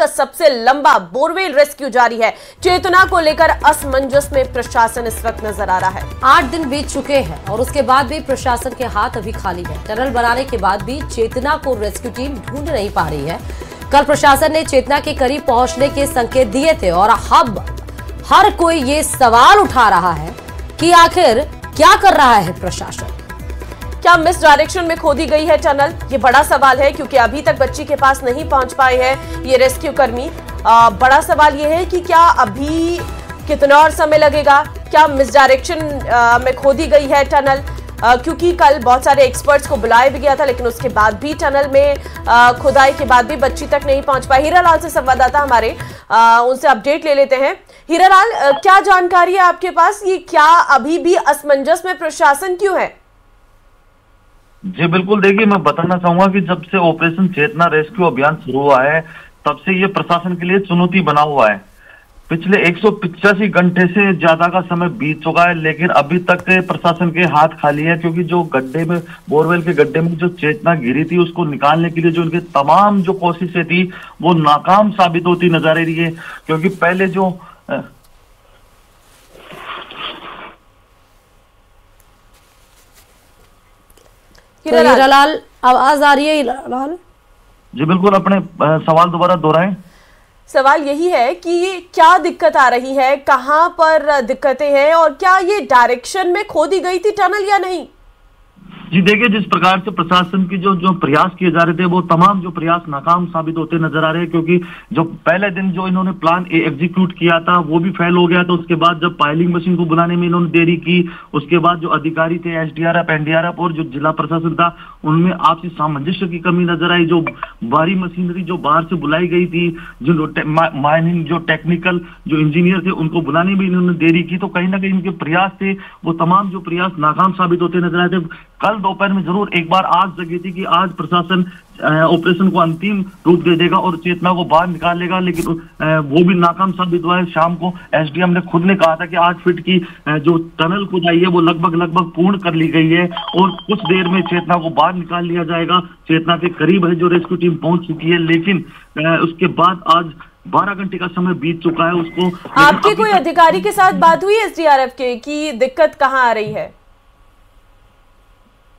का सबसे लंबा बोरवेल रेस्क्यू जारी है। चेतना को लेकर असमंजस में प्रशासन इस वक्त नजर आ रहा है। 8 दिन बीत चुके हैं और उसके बाद भी प्रशासन के हाथ अभी खाली है। टनल बनाने के बाद भी चेतना को रेस्क्यू टीम ढूंढ नहीं पा रही है। कल प्रशासन ने चेतना के करीब पहुंचने के संकेत दिए थे और अब हर कोई ये सवाल उठा रहा है कि आखिर क्या कर रहा है प्रशासन। क्या मिस डायरेक्शन में खोदी गई है टनल? ये बड़ा सवाल है, क्योंकि अभी तक बच्ची के पास नहीं पहुंच पाए हैं ये रेस्क्यू कर्मी। बड़ा सवाल ये है कि क्या अभी कितना और समय लगेगा? क्या मिस डायरेक्शन में खोदी गई है टनल? क्योंकि कल बहुत सारे एक्सपर्ट्स को बुलाया भी गया था, लेकिन उसके बाद भी टनल में खुदाई के बाद भी बच्ची तक नहीं पहुंच पाई। हीरालाल से संवाददाता हमारे, उनसे अपडेट ले लेते हैं। हीरालाल, क्या जानकारी है आपके पास? ये क्या अभी भी असमंजस में प्रशासन क्यों है? जी बिल्कुल, देखिए मैं बताना चाहूंगा कि जब से ऑपरेशन चेतना रेस्क्यू अभियान शुरू हुआ है तब से ये प्रशासन के लिए चुनौती बना हुआ है। पिछले 185 घंटे से ज्यादा का समय बीत चुका है, लेकिन अभी तक प्रशासन के हाथ खाली है, क्योंकि जो गड्ढे में, बोरवेल के गड्ढे में जो चेतना गिरी थी उसको निकालने के लिए जो उनके तमाम जो कोशिशें थी वो नाकाम साबित होती नजर आ रही है। क्योंकि पहले जो हीरालाल, आवाज आ रही है हीरालाल? जी बिल्कुल, अपने सवाल दोबारा दोहराएं। सवाल यही है कि क्या दिक्कत आ रही है, कहां पर दिक्कतें हैं और क्या ये डायरेक्शन में खोदी गई थी टनल या नहीं? जी देखिए, जिस प्रकार से प्रशासन की जो प्रयास किए जा रहे थे वो तमाम जो प्रयास नाकाम साबित होते नजर आ रहे हैं। क्योंकि जो पहले दिन जो इन्होंने प्लान एग्जीक्यूट किया था वो भी फेल हो गया था। उसके बाद जब पाइलिंग मशीन को बुलाने में इन्होंने देरी की, उसके बाद जो अधिकारी थे एसडीआरएफ, एनडीआरएफ और जो जिला प्रशासन था उनमें आपसी सामंजस्य की कमी नजर आई। जो भारी मशीनरी जो बाहर से बुलाई गई थी, जो माइनिंग जो टेक्निकल जो इंजीनियर थे उनको बुलाने में इन्होंने देरी की, तो कहीं ना कहीं इनके प्रयास थे वो तमाम जो प्रयास नाकाम साबित होते नजर आए थे। कल दोपहर में जरूर एक बार आस जगी थी कि आज प्रशासन ऑपरेशन को अंतिम रूप दे देगा और चेतना को बाहर निकालेगा, लेकिन वो भी नाकाम साबित हुआ है। शाम को एसडीएम ने खुद ने कहा था कि 8 फीट की जो टनल खुदाई है वो लगभग पूर्ण कर ली गई है और कुछ देर में चेतना को बाहर निकाल लिया जाएगा। चेतना के करीब है जो रेस्क्यू टीम पहुंच चुकी है, लेकिन उसके बाद आज 12 घंटे का समय बीत चुका है। उसको आपके कोई अधिकारी के साथ बात हुई एसडीआरएफ के कि दिक्कत कहाँ आ रही है?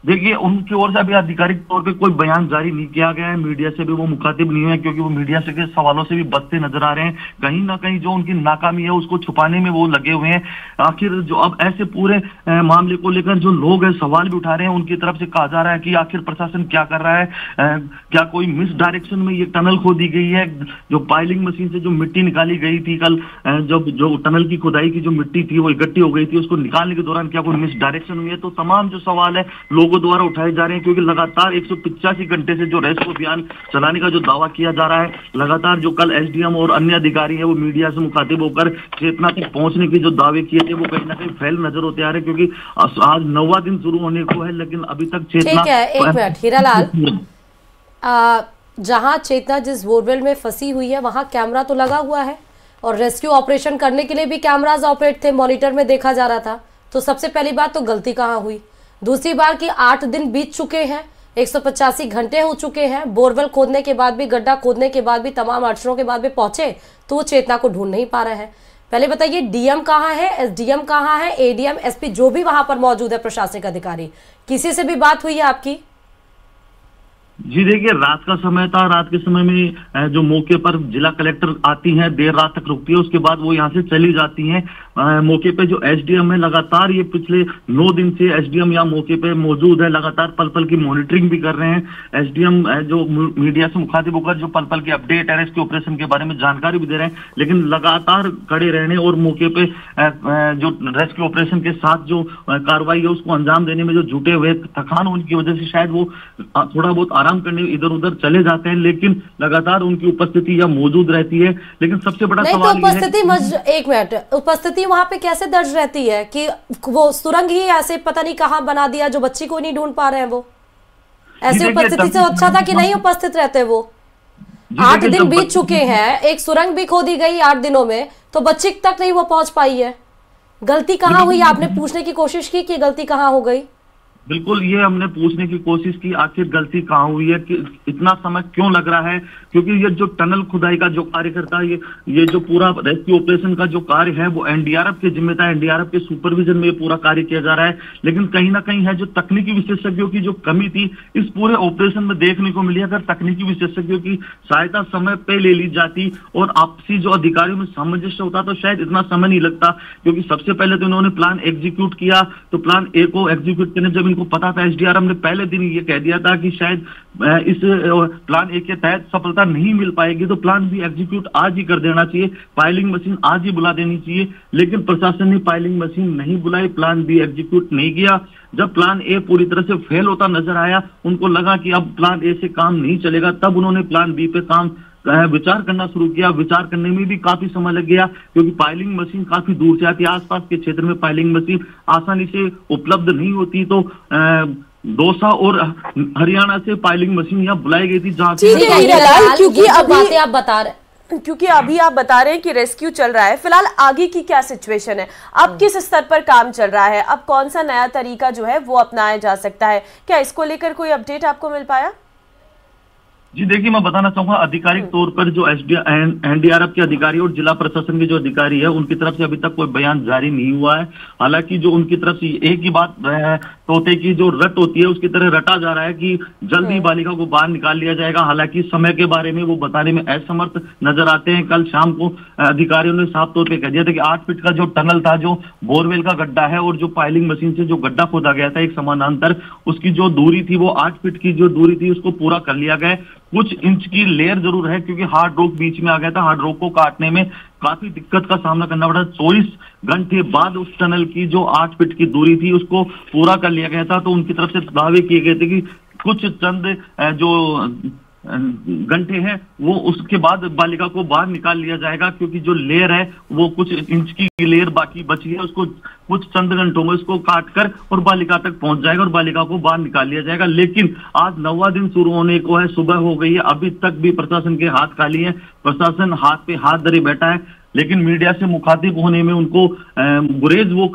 देखिए, उनकी ओर से अभी आधिकारिक तौर पे कोई बयान जारी नहीं किया गया है। मीडिया से भी वो मुखातिब नहीं है, क्योंकि वो मीडिया से के सवालों से भी बचते नजर आ रहे हैं। कहीं ना कहीं जो उनकी नाकामी है उसको छुपाने में वो लगे हुए हैं। आखिर जो अब ऐसे पूरे मामले को लेकर जो लोग हैं सवाल भी उठा रहे हैं, उनकी तरफ से कहा जा रहा है कि आखिर प्रशासन क्या कर रहा है, क्या कोई मिस डायरेक्शन में ये टनल खोदी गई है? जो पाइलिंग मशीन से जो मिट्टी निकाली गई थी कल, जब जो टनल की खुदाई की जो मिट्टी थी वो इकट्ठी हो गई थी, उसको निकालने के दौरान क्या कोई मिस डायरेक्शन हुई है? तो तमाम जो सवाल है लोगों द्वारा उठाए जा रहे हैं, क्योंकि लगातार 185 घंटे से जो रेस्क्यू अभियान चलाने का जो दावा किया जा रहा है, लगातार जो कल एसडीएम और अन्य अधिकारी हैं वो मीडिया से मुखातिब होकर चेतना तक पहुंचने के जो दावे किए थे वो कहीं ना कहीं फेल नजर होते आ रहे हैं। क्योंकि आज 9वां दिन शुरू होने को है, लेकिन अभी तक चेतना। ठीक है, एक मिनट हीरालाल, जहां चेतना जिस बोरवेल में फंसी हुई है वहां कैमरा तो लगा हुआ है और रेस्क्यू ऑपरेशन करने के लिए भी कैमराज ऑपरेट थे, मॉनिटर में देखा जा रहा था। तो सबसे पहली बात तो गलती कहाँ हुई? दूसरी बार कि 8 दिन बीत चुके हैं, 185 घंटे हो चुके हैं, बोरवेल खोदने के बाद भी, गड्ढा खोदने के बाद भी, तमाम अड़चनों के बाद भी पहुंचे तो वो चेतना को ढूंढ नहीं पा रहे हैं। पहले बताइए, डीएम कहाँ है, एसडीएम कहाँ है, एडीएम, एसपी जो भी वहां पर मौजूद है प्रशासनिक अधिकारी, किसी से भी बात हुई है आपकी? जी देखिए, रात का समय था। रात के समय में जो मौके पर जिला कलेक्टर आती हैं, देर रात तक रुकती है, उसके बाद वो यहाँ से चली जाती हैं। मौके पे जो एसडीएम है लगातार ये पिछले 9 दिन से एसडीएम यहाँ मौके पे मौजूद है, लगातार पल पल की मॉनिटरिंग भी कर रहे हैं। एसडीएम जो मीडिया से मुखातिब होकर जो पल पल की अपडेट है रेस्क्यू ऑपरेशन के बारे में जानकारी भी दे रहे हैं, लेकिन लगातार खड़े रहने और मौके पे जो रेस्क्यू ऑपरेशन के साथ जो कार्रवाई है उसको अंजाम देने में जो जुटे हुए, थकान होने की वजह से शायद वो थोड़ा बहुत आराम करने इधर उधर चले जाते हैं, लेकिन लगातार उनकी उपस्थिति यहाँ मौजूद रहती है। लेकिन सबसे बड़ा सवाल तो उपस्थिति एक मिनट, उपस्थिति वहां पे कैसे दर्ज रहती है कि वो सुरंग ही ऐसे पता नहीं कहाँ बना दिया जो बच्ची को नहीं ढूंढ पा रहे हैं? वो ऐसी उपस्थिति से अच्छा था कि नहीं उपस्थित रहते वो? 8 दिन बीत चुके हैं, एक सुरंग भी खोदी गई 8 दिनों में, तो बच्ची तक नहीं वो पहुंच पाई है। गलती कहाँ हुई? आपने पूछने की कोशिश की कि गलती कहाँ हो गई? बिल्कुल, ये हमने पूछने की कोशिश की आखिर गलती कहाँ हुई है, कि इतना समय क्यों लग रहा है, क्योंकि ये जो टनल खुदाई का जो कार्य करता है, ये जो पूरा रेस्क्यू ऑपरेशन का जो कार्य है वो एनडीआरएफ की जिम्मेदारी है, एनडीआरएफ के सुपरविजन में ये पूरा कार्य किया जा रहा है। लेकिन कहीं ना कहीं है जो तकनीकी विशेषज्ञों की जो कमी थी इस पूरे ऑपरेशन में देखने को मिली। अगर तकनीकी विशेषज्ञों की सहायता समय पे ले ली जाती और आपसी जो अधिकारियों में सामंजस्य होता तो शायद इतना समय नहीं लगता, क्योंकि सबसे पहले तो इन्होंने प्लान एग्जीक्यूट किया, तो प्लान ए को एग्जीक्यूट करने जब इनको पता था, एसडीआरएफ ने पहले दिन ये कह दिया था कि शायद इस प्लान ए के तहत सफलता नहीं मिल पाएगी, तो प्लान बी एग्जीक्यूट आज ही कर देना चाहिए, पाइलिंग मशीन आज ही बुला देनी चाहिए। लेकिन प्रशासन ने पाइलिंग मशीन नहीं बुलाई, प्लान बी एग्जीक्यूट नहीं किया। जब प्लान ए पूरी तरह से फेल होता नजर आया, उनको लगा कि अब प्लान ए से काम नहीं चलेगा, तब उन्होंने प्लान बी पे काम विचार करना शुरू किया। विचार करने में भी काफी समय लग गया, क्योंकि पाइलिंग मशीन काफी दूर से आती है, आसपास के क्षेत्र में पाइलिंग मशीन आसानी से उपलब्ध नहीं होती। तो दौसा और हरियाणा से पाइलिंग मशीन यहाँ बुलाई गई थी, जहाँ क्योंकि बातें आप बता रहे, क्योंकि अभी आप बता रहे हैं कि रेस्क्यू चल रहा है, फिलहाल आगे की क्या सिचुएशन है, अब किस स्तर पर काम चल रहा है, अब कौन सा नया तरीका जो है वो अपनाया जा सकता है, क्या इसको लेकर कोई अपडेट आपको मिल पाया? जी देखिए, मैं बताना चाहूंगा आधिकारिक तौर पर जो एनडीआरएफ के अधिकारी और जिला प्रशासन के जो अधिकारी है उनकी तरफ से अभी तक कोई बयान जारी नहीं हुआ है। हालांकि जो उनकी तरफ से एक ही बात तोते की जो रट होती है उसकी तरह रटा जा रहा है कि जल्दी बालिका को बाहर निकाल लिया जाएगा। हालांकि समय के बारे में वो बताने में असमर्थ नजर आते हैं। कल शाम को अधिकारियों ने साफ तौर पर कह दिया था कि 8 फीट का जो टनल था, जो बोरवेल का गड्ढा है और जो पाइलिंग मशीन से जो गड्ढा खोदा गया था एक समानांतर, उसकी जो दूरी थी वो 8 फीट की जो दूरी थी उसको पूरा कर लिया गया। कुछ इंच की लेयर जरूर है, क्योंकि हार्ड रॉक बीच में आ गया था, हार्ड रॉक को काटने में काफी दिक्कत का सामना करना पड़ा। 24 घंटे बाद उस टनल की जो 8 फीट की दूरी थी उसको पूरा कर लिया गया था। तो उनकी तरफ से दावे किए गए थे कि कुछ चंद जो घंटे हैं वो उसके बाद बालिका को बाहर निकाल लिया जाएगा, क्योंकि जो लेयर है वो कुछ इंच की लेयर बाकी बची है, उसको कुछ चंद घंटों में उसको काट कर और बालिका तक पहुंच जाएगा और बालिका को बाहर निकाल लिया जाएगा। लेकिन आज 9वां दिन शुरू होने को है, सुबह हो गई है, अभी तक भी प्रशासन के हाथ खाली है, प्रशासन हाथ पे हाथ धरे बैठा है। लेकिन मीडिया से मुखातिब होने में उनको गुरेज वो